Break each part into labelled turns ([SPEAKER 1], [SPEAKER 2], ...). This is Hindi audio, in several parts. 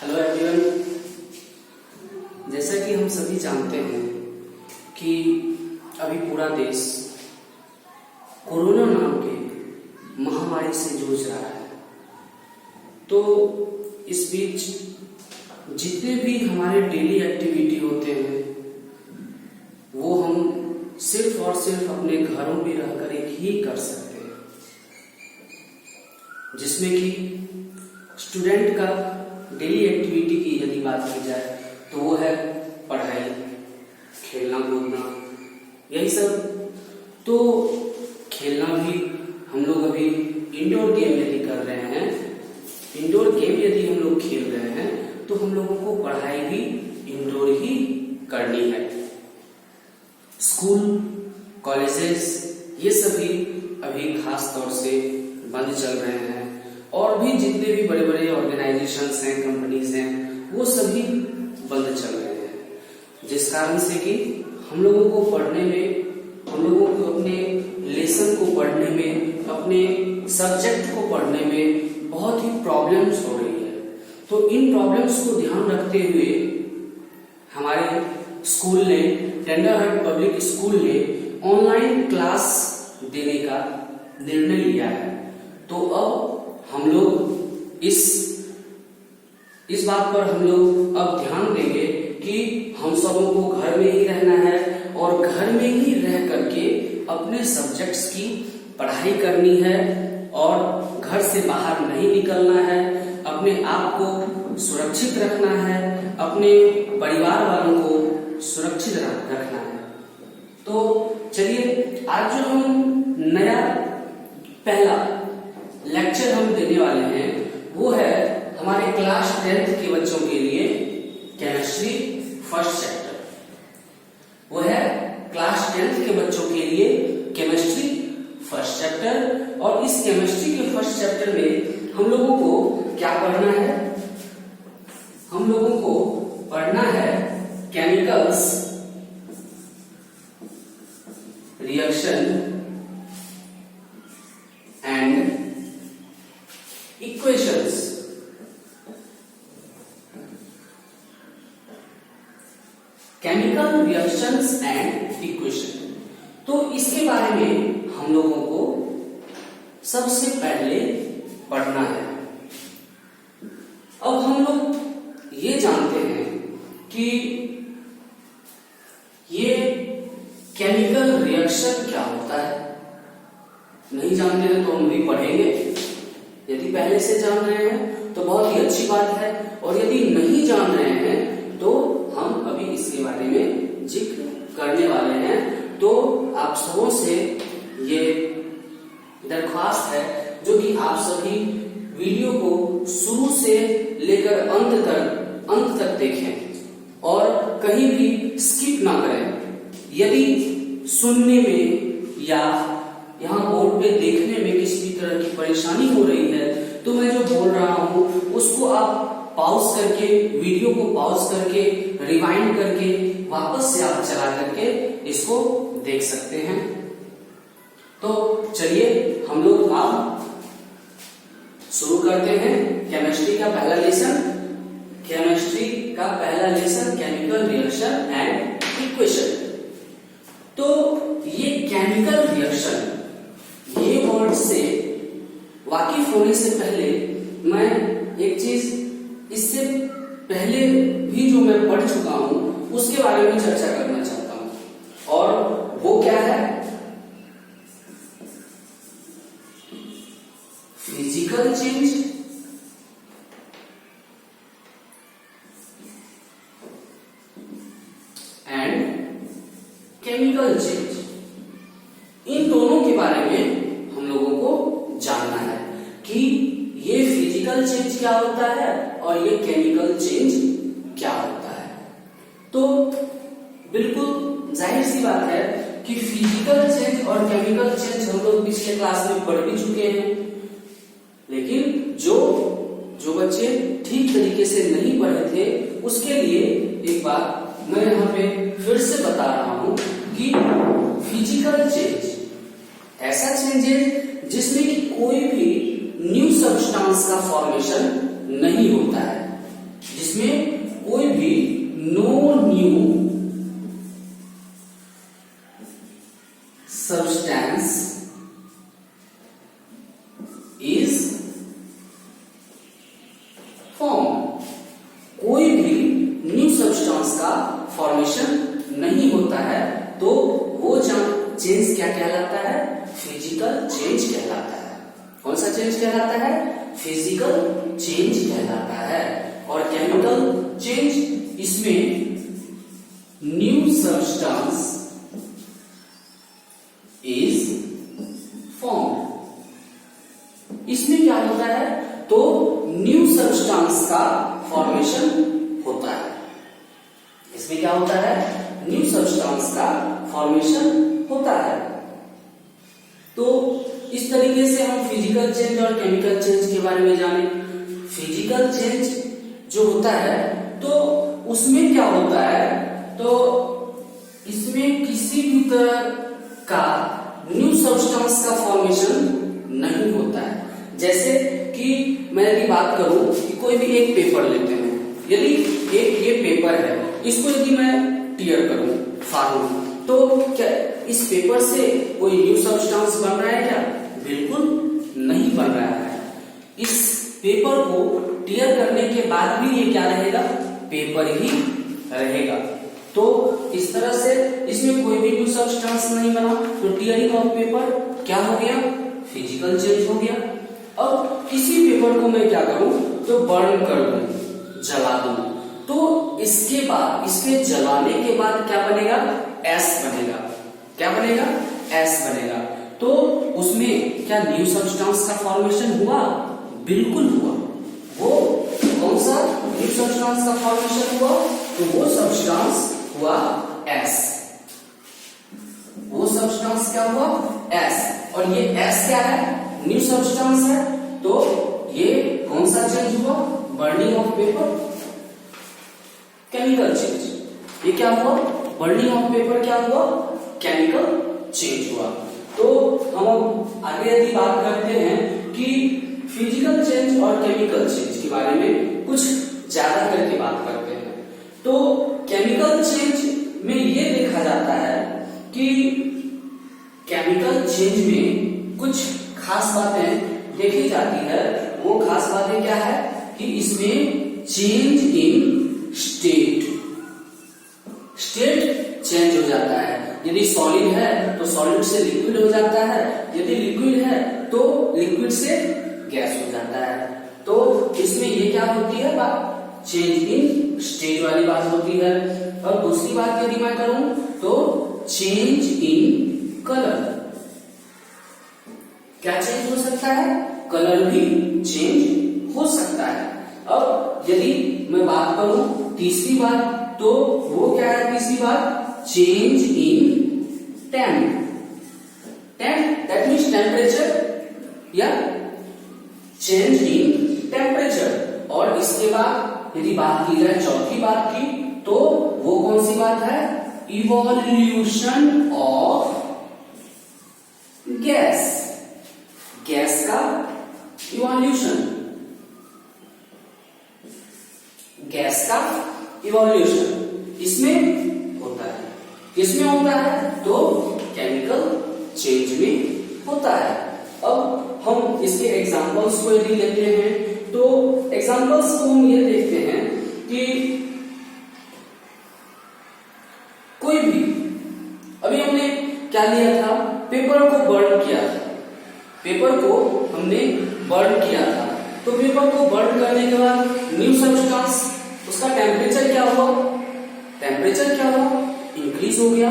[SPEAKER 1] Hello everyone. जैसा कि हम सभी जानते हैं कि अभी पूरा देश कोरोना नाम के महामारी से जूझ रहा है, तो इस बीच जितने भी हमारे डेली एक्टिविटी होते हैं वो हम सिर्फ और सिर्फ अपने घरों में रहकर ही कर सकते हैं, जिसमें कि स्टूडेंट का डेली एक्टिविटी की यदि बात की जाए तो वो है पढ़ाई, खेलना कूदना, यही सब। तो खेलना भी हम लोग अभी इंडोर गेम यदि कर रहे हैं, इंडोर गेम यदि हम लोग खेल रहे हैं तो हम लोगों को पढ़ाई भी इंडोर ही करनी है। स्कूल, कॉलेजेस ये सभी अभी खास तौर से बंद चल रहे हैं और भी जितने भी बड़े बड़े ऑर्गेनाइजेशंस हैं, कंपनीज हैं, वो सभी बंद चल रहे हैं, जिस कारण से कि हम लोगों को पढ़ने में, हम लोगों को अपने लेसन को पढ़ने में, अपने सब्जेक्ट को पढ़ने में बहुत ही प्रॉब्लम्स हो रही है। तो इन प्रॉब्लम्स को ध्यान रखते हुए हमारे स्कूल ने, टेंडर हार्ट पब्लिक स्कूल ने ऑनलाइन क्लास देने का निर्णय लिया है। तो अब हम लोग इस बात पर हम लोग अब ध्यान देंगे कि हम सबों को घर में ही रहना है और घर में ही रह करके अपने सब्जेक्ट्स की पढ़ाई करनी है और घर से बाहर नहीं निकलना है, अपने आप को सुरक्षित रखना है, अपने परिवार वालों को सुरक्षित रखना है। तो चलिए आज जो हम नया पहला लेक्चर हम देने वाले हैं वो है हमारे क्लास 10th के बच्चों के लिए केमिस्ट्री फर्स्ट चैप्टर। वो है क्लास 10th के बच्चों के लिए केमिस्ट्री फर्स्ट चैप्टर। और इस केमिस्ट्री के फर्स्ट चैप्टर में हम लोगों को क्या पढ़ना है? हम लोगों को पढ़ना है chemicals, reaction and equations. Chemical reactions and equation. तो इसके बारे में हम लोगों को सबसे पहले पढ़ना है। अब हम लोग ये जानते हैं कि ये केमिकल रिएक्शन क्या होता है। नहीं जानते हैं तो हम भी पढ़ेंगे। यदि पहले से जान रहे हैं तो बहुत ही अच्छी बात है, और यदि नहीं जान रहे हैं तो हम अभी इसके बारे में जिक्र करने वाले हैं। तो आप सबों से ये दरख्वास्त है जो कि आप सभी वीडियो को शुरू से लेकर अंत तक देखें और कहीं भी स्किप ना करें। यदि सुनने में या यहाँ बोर्ड पे देखने में किसी भी तरह की परेशानी हो रही है तो मैं जो बोल रहा हूँ उसको आप पॉज करके, वीडियो को पॉज करके, रिवाइंड करके वापस से आप चला करके इसको देख सकते हैं। तो चलिए हम लोग अब शुरू करते हैं केमिस्ट्री का पहला लेसन। केमिस्ट्री का पहला lesson chemical reaction and equation. तो ये केमिकल रिएक्शन, ये वर्ड से वाकिफ होने से पहले मैं एक चीज इससे पहले भी जो मैं पढ़ चुका हूं उसके बारे में चर्चा करना चाहता हूं, और वो क्या है? Physical change and chemical change. इन दोनों के बारे में हम लोगों को जानना है कि ये फिजिकल चेंज क्या होता है और ये केमिकल चेंज क्या होता है। तो बिल्कुल जाहिर सी बात है कि फिजिकल चेंज और केमिकल चेंज हम लोग पिछले क्लास में पढ़ भी चुके हैं, लेकिन जो बच्चे ठीक तरीके से नहीं पढ़े थे उसके लिए एक बात मैं यहाँ पे फिर से बता रहा हूं कि फिजिकल चेंज ऐसा चेंज है जिसमें कि कोई भी न्यू सब्सटेंस का फॉर्मेशन नहीं होता है, इसमें कोई भी no new substance is form, कोई भी न्यू सब्सटेंस का फॉर्मेशन नहीं होता है, तो वो चेंज क्या कहलाता है? फिजिकल चेंज कहलाता है। कौन सा चेंज कहलाता है? फिजिकल चेंज कहलाता है। और केमिकल चेंज, इसमें न्यू सब्सटेंस इज फॉर्म, इसमें क्या होता है? तो न्यू सब्सटेंस का फॉर्मेशन होता है। इसमें क्या होता है? न्यू सब्सटेंस का फॉर्मेशन होता है। तो इस तरीके से हम फिजिकल चेंज और केमिकल चेंज के बारे में जाने। फिजिकल चेंज जो होता है तो उसमें क्या होता है? तो इसमें किसी भी तरह का न्यू सब्सटेंस का फॉर्मेशन नहीं होता है। जैसे कि मैं यदि बात करूं कि कोई भी एक पेपर लेते हैं, यदि एक ये पेपर है, इसको यदि मैं टीयर करूं, फाड़ूं, तो क्या इस पेपर से कोई न्यू सब्सटेंस बन रहा है क्या? बिल्कुल नहीं बन रहा है। इस पेपर को टीयर करने के बाद भी ये क्या रहेगा? पेपर ही रहेगा। तो इस तरह से इसमें कोई भी न्यू सब्सटेंस नहीं बना, तो टीयरिंग ऑफ पेपर क्या हो गया? फिजिकल चेंज हो गया। अब किसी पेपर को मैं क्या करूं? तो बर्न कर दूं, जला दूं, तो इसके बाद, इसके जलाने के बाद क्या बनेगा? एस बनेगा। क्या बनेगा? एस बनेगा। तो उसमें क्या न्यू सब्सटेंस का फॉर्मेशन हुआ? बिल्कुल हुआ। वो कौन सा न्यू सब्सटेंस का फॉर्मेशन हुआ? तो वो सब्सटेंस हुआ एस। वो सब्सटेंस क्या हुआ? एस। और ये एस क्या है? न्यू सब्सटेंस है। तो ये कौन सा चेंज हुआ? Burning of paper, chemical change. ये क्या हुआ? बर्निंग ऑफ पेपर क्या हुआ? केमिकल चेंज हुआ। तो हम आगे यदि बात करते हैं कि फिजिकल चेंज और केमिकल चेंज के बारे में कुछ ज्यादा करके बात करते हैं। तो केमिकल चेंज में ये देखा जाता है कि केमिकल चेंज में कुछ खास बातें देखी जाती है। वो खास बातें क्या है कि इसमें change in state, state change हो जाता है। यदि सॉलिड है तो सॉलिड से लिक्विड हो जाता है, यदि लिक्विड है तो लिक्विड से गैस हो जाता है। तो इसमें ये क्या होती है बात? चेंज इन स्टेट वाली बात होती है। और दूसरी बात यदि मैं करूं तो चेंज इन कलर, क्या चेंज हो सकता है? कलर भी चेंज हो सकता है। अब यदि मैं बात करूं तीसरी बात, तो वो क्या है तीसरी बात? Change in temp, that means temperature, या चेंज इन टेम्परेचर। और इसके बाद यदि बात की जाए चौथी बात की, तो वो कौन सी बात है? इवोल्यूशन ऑफ गैस, गैस का इवोल्यूशन, गैस का इवोल्यूशन इसमें होता है। किसमें होता है? तो केमिकल चेंज में होता है। अब हम इसके एग्जांपल्स को यदि लेते हैं, तो एग्जांपल्स को हम ये देखते हैं कि कोई भी, अभी हमने क्या लिया था? पेपर को बर्न किया था, पेपर को हमने बर्न किया था। तो पेपर को बर्न करने के बाद न्यू सब्सटेंस, उसका टेम्परेचर क्या हुआ? टेम्परेचर क्या हुआ? इंक्रीज हो गया।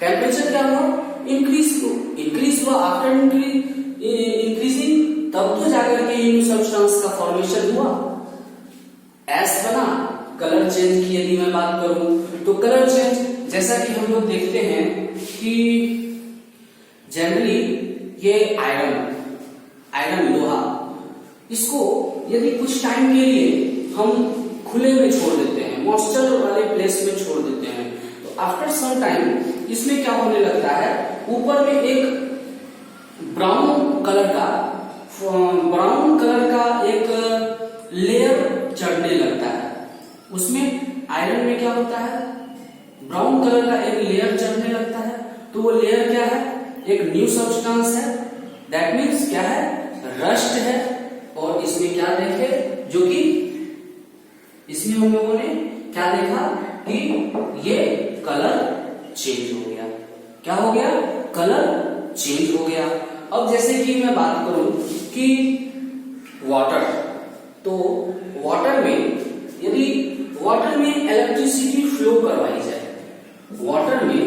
[SPEAKER 1] टेम्परेचर क्या हुआ? इंक्रीज हुआ। आफ्टर इंक्रीजिंग तब तो जाकर के न्यू सब्सटेंस का फॉर्मेशन हुआ, एस बना। कलर चेंज की यदि मैं बात करूं तो कलर चेंज, जैसा कि हम लोग देखते हैं कि जनरली ये आयरन लोहा, इसको यदि कुछ टाइम के लिए हम खुले में छोड़ देते हैं, मॉइस्चर वाले प्लेस में छोड़ देते हैं, तो आफ्टर सम टाइम इसमें क्या होने लगता है? ऊपर में एक ब्राउन कलर का एक लेयर चढ़ने लगता है। उसमें आयरन में क्या होता है, ब्राउन कलर का एक लेयर चढ़ने लगता है। तो वो लेयर क्या है, एक न्यू सब्सटेंस है, दैट मीन्स क्या है, रस्ट है। और इसमें क्या देखे, जो कि इसमें हम लोगों ने क्या देखा कि ये कलर चेंज हो गया। क्या हो गया, कलर चेंज हो गया। अब जैसे कि मैं बात करूं कि वाटर, तो वाटर में यदि वाटर में इलेक्ट्रिसिटी फ्लो करवाई जाए, वाटर में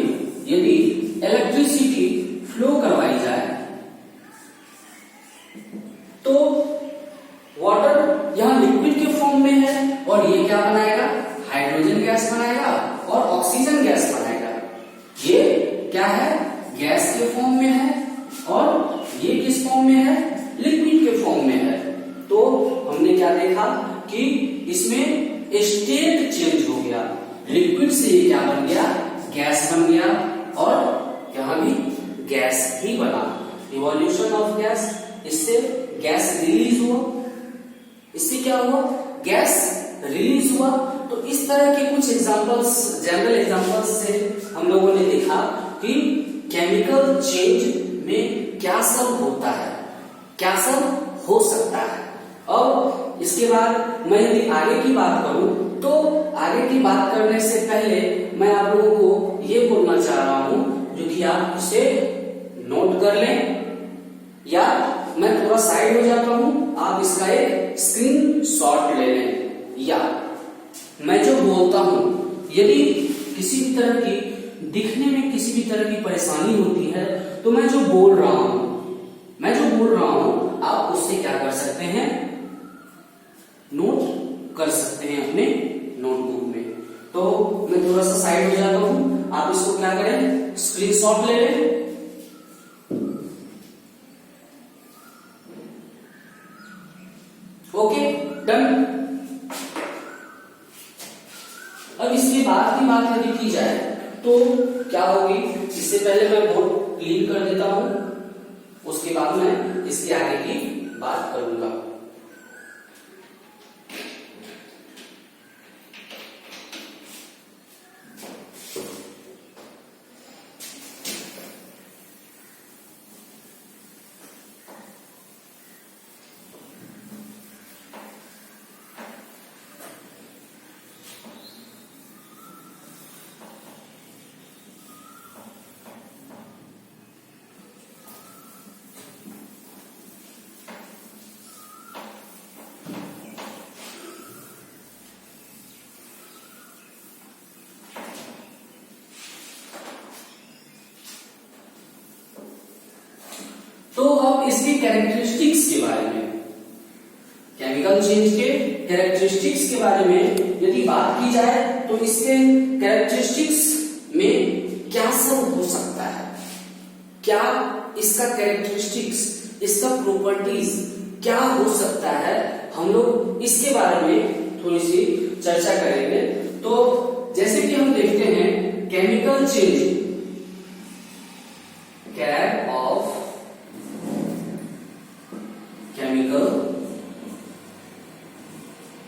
[SPEAKER 1] यदि इलेक्ट्रिसिटी फ्लो करवाई जाए तो वाटर यहां लिक्विड के फॉर्म में है और ये क्या बनाएगा, हाइड्रोजन गैस बनाएगा और ऑक्सीजन गैस बनाएगा। ये क्या है, गैस के फॉर्म में है और ये किस फॉर्म में है, लिक्विड के फॉर्म में है। तो हमने क्या देखा कि इसमें स्टेट चेंज हो गया, लिक्विड से ये क्या बन गया, गैस बन गया और यहां भी गैस ही बना। इवोल्यूशन ऑफ गैस, इससे गैस रिलीज हुआ, इससे क्या हुआ, गैस रिलीज हुआ। तो इस तरह के कुछ एग्जांपल्स, जनरल एग्जांपल्स से हम लोगों ने देखा कि केमिकल चेंज में क्या सब होता है, क्या सब हो सकता है। अब इसके बाद मैं यदि आगे की बात करूं तो आगे की बात करने से पहले मैं आप लोगों को ये बोलना चाह रहा हूं, जो कि आप इसे नोट कर लें या मैं थोड़ा साइड हो जाता हूं, आप इसका एक स्क्रीन शॉट ले लें। या मैं जो बोलता हूं, यदि किसी भी तरह की दिखने में किसी भी तरह की परेशानी होती है तो मैं जो बोल रहा हूं आप उससे क्या कर सकते हैं, नोट कर सकते हैं अपने नोटबुक में। तो मैं थोड़ा सा साइड हो जाता हूं, आप इसको क्या करें, स्क्रीनशॉट ले लें। Okay, done. अब इसके बाद की बात यदि की जाए तो क्या होगी, इससे पहले मैं बोर्ड क्लीन कर देता हूं, उसके बाद मैं इसके आगे की बात करूंगा। तो अब इसके कैरेक्टरिस्टिक्स के बारे में, केमिकल चेंज के कैरेक्टरिस्टिक्स के बारे में यदि बात की जाए तो इसके कैरेक्टरिस्टिक्स में क्या सब हो सकता है, क्या इसका कैरेक्टरिस्टिक्स, इसका प्रॉपर्टीज क्या हो सकता है, हम लोग इसके बारे में थोड़ी सी चर्चा करेंगे। तो जैसे कि हम देखते हैं chemical change, char of chemical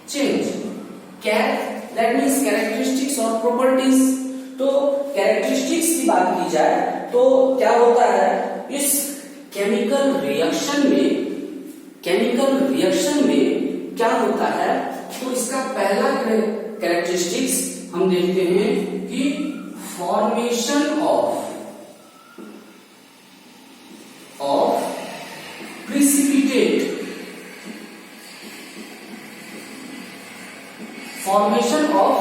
[SPEAKER 1] change, char that means characteristics और प्रॉपर्टीज। तो कैरेक्टरिस्टिक्स की बात की जाए तो क्या होता है, इस केमिकल रिएक्शन में क्या होता है, तो इसका पहला कैरेक्टरिस्टिक्स हम देखते हैं कि formation of precipitate, formation of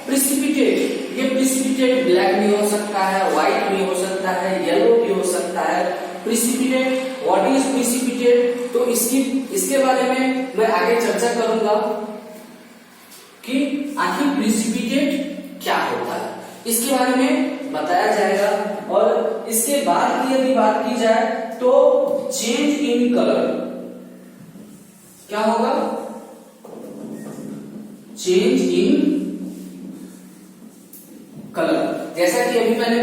[SPEAKER 1] precipitate. ये प्रिसिपिटेट ब्लैक भी हो सकता है, व्हाइट भी हो सकता है, येलो भी हो सकता है। प्रिसिपिटेट, व्हाट इज प्रिसिपिटेट, तो इसके बारे में मैं आगे चर्चा करूंगा कि आखिर प्रिसिपिटेट क्या होता है, इसके बारे में बताया जाएगा। और इसके बाद की यदि बात की जाए तो चेंज इन कलर, क्या होगा, चेंज इन कलर। जैसा कि अभी मैंने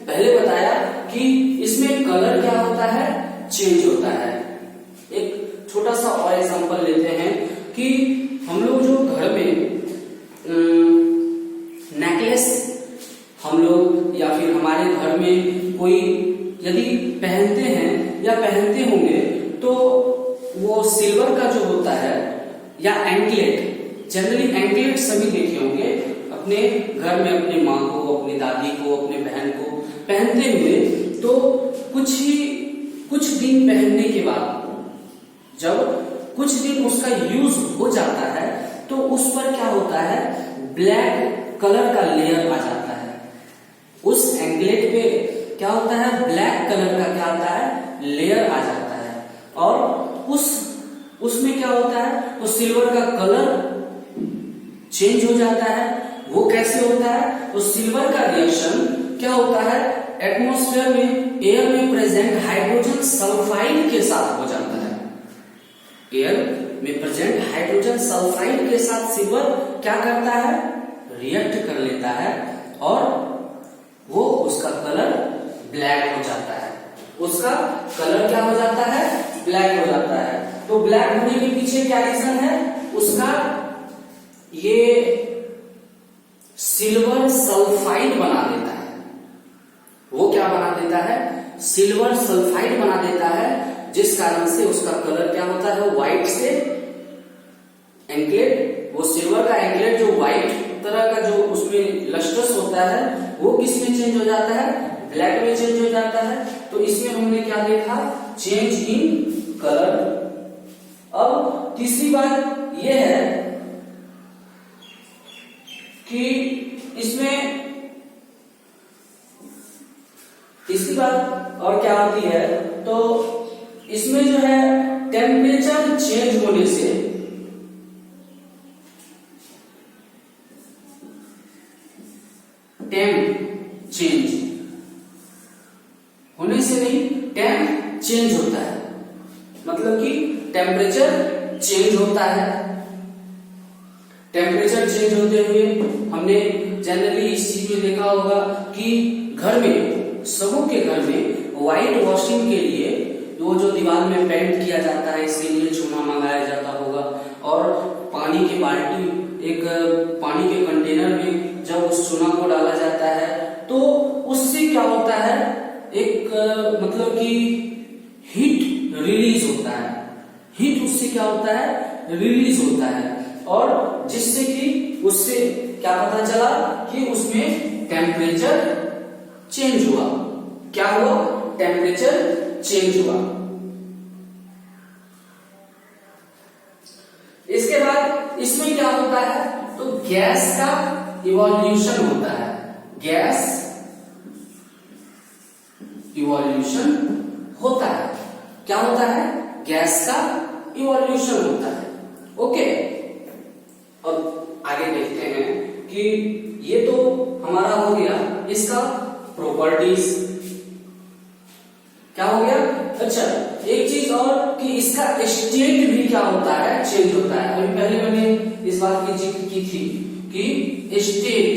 [SPEAKER 1] पहले बताया कि इसमें कलर क्या होता है, चेंज होता है। एक छोटा सा और एग्जांपल लेते हैं कि हम लोग जो घर में वो सिल्वर का जो होता है या एंकलेट, जनरली एंकलेट सभी देखे होंगे अपने घर में, अपने माँ को, अपनी दादी को, अपने बहन को पहनते हुए। तो कुछ दिन पहनने के बाद जब कुछ दिन उसका यूज हो जाता है तो उस पर क्या होता है, ब्लैक कलर का लेयर आ जाता है। उस एंकलेट पे क्या होता है, ब्लैक कलर का क्या आता है, लेयर आ जाता है। और उसमें क्या होता है, वो सिल्वर का कलर चेंज हो जाता है। वो कैसे होता है, तो सिल्वर का रिएक्शन क्या होता है, एटमॉस्फेयर में, एयर में प्रेजेंट हाइड्रोजन सल्फाइड के साथ हो जाता है। एयर में प्रेजेंट हाइड्रोजन सल्फाइड के साथ सिल्वर क्या करता है, रिएक्ट कर लेता है और वो उसका कलर ब्लैक हो जाता है। उसका कलर क्या हो जाता है, ब्लैक हो जाता है। तो ब्लैक होने के पीछे क्या रीजन है, उसका ये सिल्वर सल्फाइड बना देता है। वो क्या बना देता है, सिल्वर सल्फाइड बना देता है, जिस कारण से उसका कलर क्या होता है, व्हाइट से एंकलेट, वो सिल्वर का एंकलेट जो व्हाइट तरह का जो उसमें लस्टर्स होता है वो किस में चेंज हो जाता है, ब्लैक में चेंज हो जाता है। तो इसमें हमने क्या देखा, चेंज इन कलर। अब तीसरी बात यह है कि इसमें तीसरी बात और क्या होती है, तो इसमें जो है टेम्परेचर चेंज होने से, टेम्प चेंज होने से नहीं, टेम्प चेंज होता है, मतलब कि टेम्परेचर चेंज होता है। टेम्परेचर चेंज होते हुए हमने जनरली इस चीज में देखा होगा कि घर में, सबों के घर में व्हाइट वॉशिंग के लिए वो जो दीवार में पेंट किया जाता है, इसके लिए चूना मंगाया जाता होगा। और पानी की बाल्टी, एक पानी के कंटेनर में जब उस चूना को डाला जाता है तो उससे क्या होता है, एक मतलब कि हीट रिलीज होता है। हीट उससे क्या होता है, रिलीज होता है, और जिससे कि उससे क्या पता चला कि उसमें टेम्परेचर चेंज हुआ। क्या हुआ, टेम्परेचर चेंज हुआ। इसके बाद इसमें क्या होता है, तो गैस का इवोल्यूशन होता है। गैस इवोल्यूशन होता है। क्या होता है, गैस का इवोल्यूशन होता है। ओके, अब आगे देखते हैं कि ये तो हमारा हो गया इसका प्रॉपर्टीज। क्या हो गया, अच्छा एक चीज और कि इसका स्टेट भी क्या होता है, चेंज होता है। अभी पहले मैंने इस बात की जिक्र की थी कि स्टेट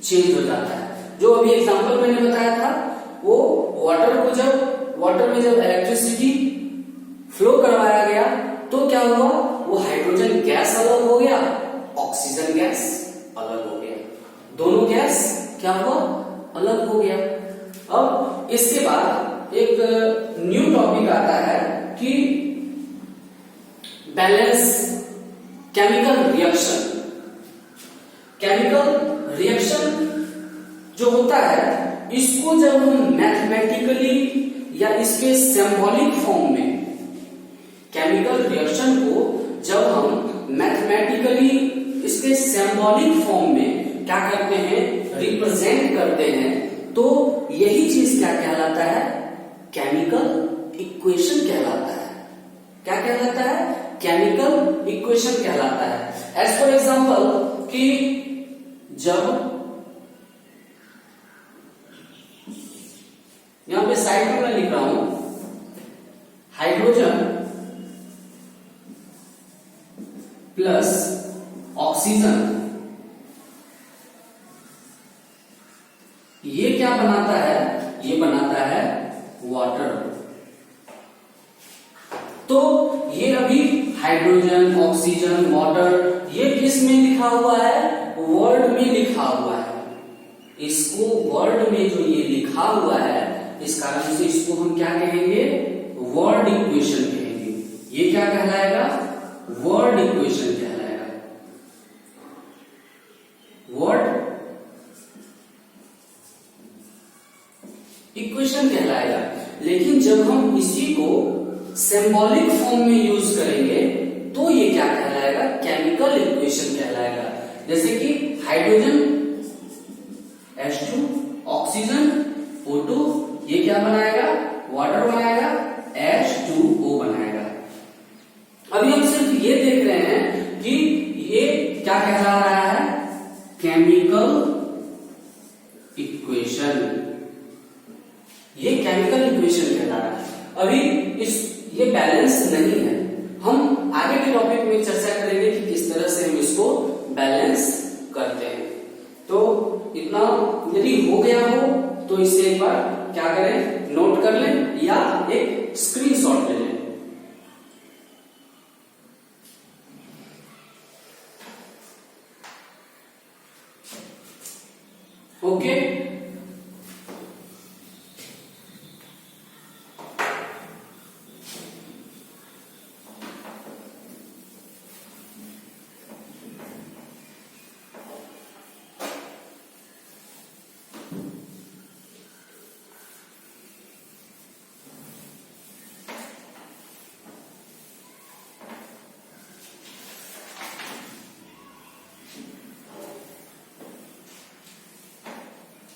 [SPEAKER 1] चेंज हो जाता है। जो अभी एग्जांपल मैंने बताया था, वो वाटर में जब इलेक्ट्रिसिटी फ्लो करवाया गया तो क्या हुआ, वो हाइड्रोजन गैस अलग हो गया, ऑक्सीजन गैस अलग हो गया, दोनों गैस क्या हुआ, अलग हो गया। अब इसके बाद एक न्यू टॉपिक आता है कि balance chemical reaction. Chemical reaction जो होता है, इसको जब हम मैथमेटिकली या इसके सिंबॉलिक फॉर्म में, केमिकल रिएक्शन को जब हम मैथमेटिकली इसके सिंबॉलिक फॉर्म में क्या करते हैं, रिप्रेजेंट करते हैं, तो यही चीज क्या कहलाता है, केमिकल इक्वेशन कहलाता है। क्या कहलाता है, केमिकल इक्वेशन कहलाता है। एज फॉर एग्जांपल कि जब यहां पे साइड में मैं लिख रहा हूं हाइड्रोजन प्लस ऑक्सीजन, ये क्या बनाता है, ये बनाता है वाटर। तो ये अभी हाइड्रोजन, ऑक्सीजन, वाटर, ये किस में लिखा हुआ है, वर्ड में लिखा हुआ है। इसको वर्ड में जो ये लिखा हुआ है, इस कारण से इसको हम क्या कहेंगे, वर्ड इक्वेशन कहेंगे। ये क्या कहलाएगा, वर्ड इक्वेशन कहलाएगा, वर्ड इक्वेशन कहलाएगा। लेकिन जब हम इसी को सिंबॉलिक फॉर्म में यूज करेंगे तो ये क्या कहलाएगा, केमिकल इक्वेशन कहलाएगा। जैसे कि हाइड्रोजन H2, ऑक्सीजन O2, ये क्या बनाएगा, वाटर बनाएगा, H2O बनाएगा। अभी हम सिर्फ ये देख रहे हैं कि ये क्या कहला रहा है, केमिकल इक्वेशन, ये केमिकल इक्वेशन कहला रहा है। अभी ये बैलेंस नहीं है, हम आगे के टॉपिक में चर्चा करेंगे कि किस तरह से हम इसको बैलेंस करते हैं। तो इतना यदि हो गया हो तो इसे एक बार क्या करें, नोट कर लें या एक स्क्रीनशॉट ले लें।